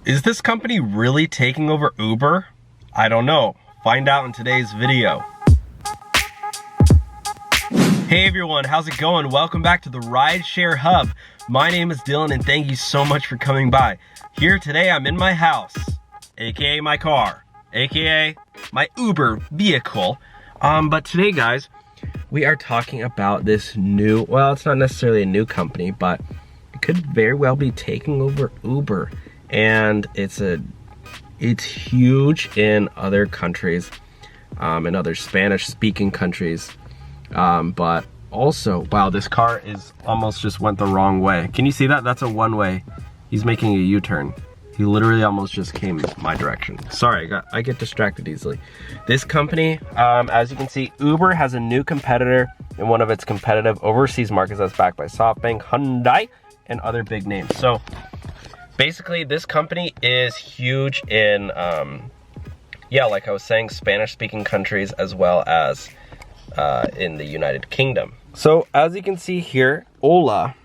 Is this company really taking over Uber? I don't know. Find out in today's video. Hey everyone, how's it going? Welcome back to the Rideshare Hub. My name is Dylan and thank you so much for coming by. Here today I'm in my house, aka my car, aka my Uber vehicle. But today guys, we are talking about this new, well, it's not necessarily a new company, but it could very well be taking over Uber. And it's huge in other countries, in other Spanish speaking countries. But also, wow, this car is almost just went the wrong way. Can you see that? That's a one-way. He's making a U-turn. He literally almost just came my direction. Sorry, I get distracted easily. This company, as you can see, Uber has a new competitor in one of its competitive overseas markets that's backed by SoftBank, Hyundai, and other big names. So basically, this company is huge in, yeah, like I was saying, Spanish-speaking countries as well as in the United Kingdom. So as you can see here, Ola,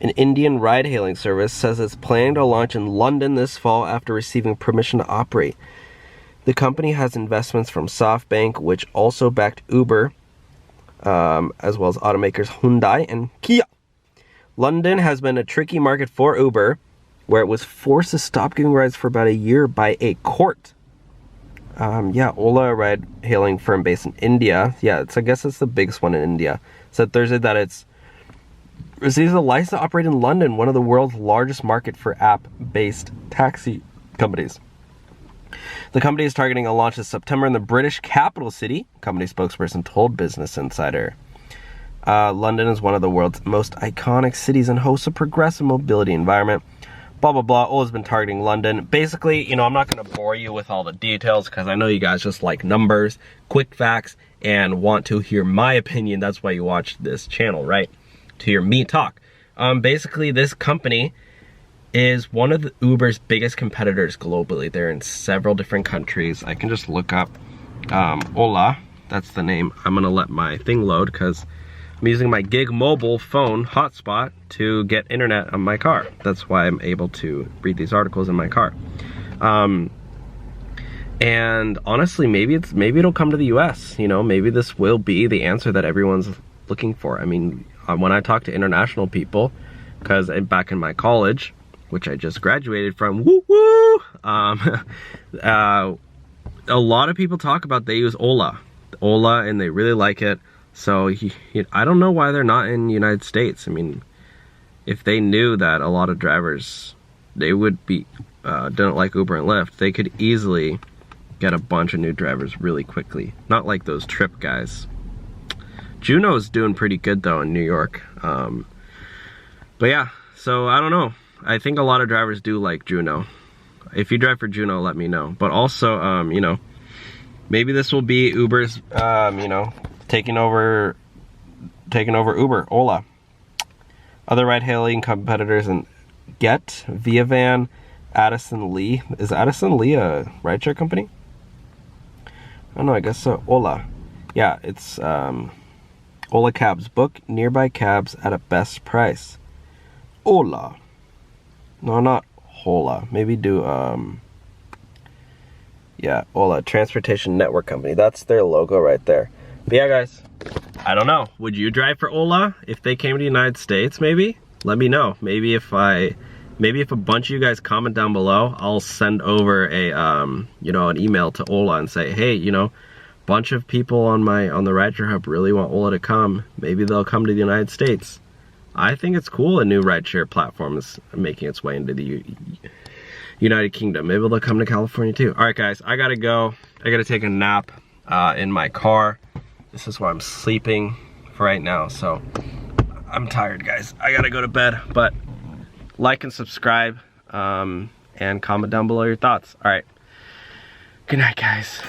an Indian ride-hailing service, says it's planning to launch in London this fall after receiving permission to operate. The company has investments from SoftBank, which also backed Uber, as well as automakers Hyundai and Kia. London has been a tricky market for Uber, where it was forced to stop giving rides for about a year by a court. Yeah, Ola, a ride-hailing firm based in India. Yeah, I guess it's the biggest one in India. Said Thursday that it's receives a license to operate in London, one of the world's largest market for app-based taxi companies. The company is targeting a launch this September in the British capital city, company spokesperson told Business Insider. London is one of the world's most iconic cities and hosts a progressive mobility environment. Blah, blah, blah. Ola's been targeting London. Basically, you know, I'm not going to bore you with all the details because I know you guys just like numbers, quick facts, and want to hear my opinion. That's why you watch this channel, right? To hear me talk. Basically, this company is one of the Uber's biggest competitors globally. They're in several different countries. I can just look up Ola. That's the name. I'm going to let my thing load because I'm using my gig mobile phone hotspot to get internet on my car. That's why I'm able to read these articles in my car. And honestly, maybe it'll come to the US. You know, maybe this will be the answer that everyone's looking for. I mean, when I talk to international people, because back in my college, which I just graduated from, woo woo, a lot of people talk about they use Ola, and they really like it. So I don't know why they're not in the United States. I mean, if they knew that a lot of drivers, they would be, don't like Uber and Lyft, they could easily get a bunch of new drivers really quickly. Not like those Trip guys. Juno's doing pretty good though in New York. But yeah, so I don't know. I think a lot of drivers do like Juno. If you drive for Juno, let me know. But also, you know, maybe this will be Uber's, you know, taking over Uber, Ola. Other ride-hailing competitors and Get, Viavan, Addison Lee. Is Addison Lee a rideshare company? I don't know, I guess so. Ola. Yeah, it's Ola Cabs. Book nearby cabs at a best price. Ola. No, not Hola. Maybe do, yeah, Ola, Transportation Network Company. That's their logo right there. But yeah, guys, I don't know. Would you drive for Ola if they came to the United States, maybe? Let me know. Maybe if a bunch of you guys comment down below, I'll send over a, you know, an email to Ola and say, hey, you know, a bunch of people on the Rideshare Hub really want Ola to come. Maybe they'll come to the United States. I think it's cool a new rideshare platform is making its way into the United Kingdom. Maybe they'll come to California too. All right, guys, I gotta go. I gotta take a nap in my car. This is where I'm sleeping for right now, so I'm tired, guys. I gotta go to bed, but like and subscribe, and comment down below your thoughts. All right, good night, guys.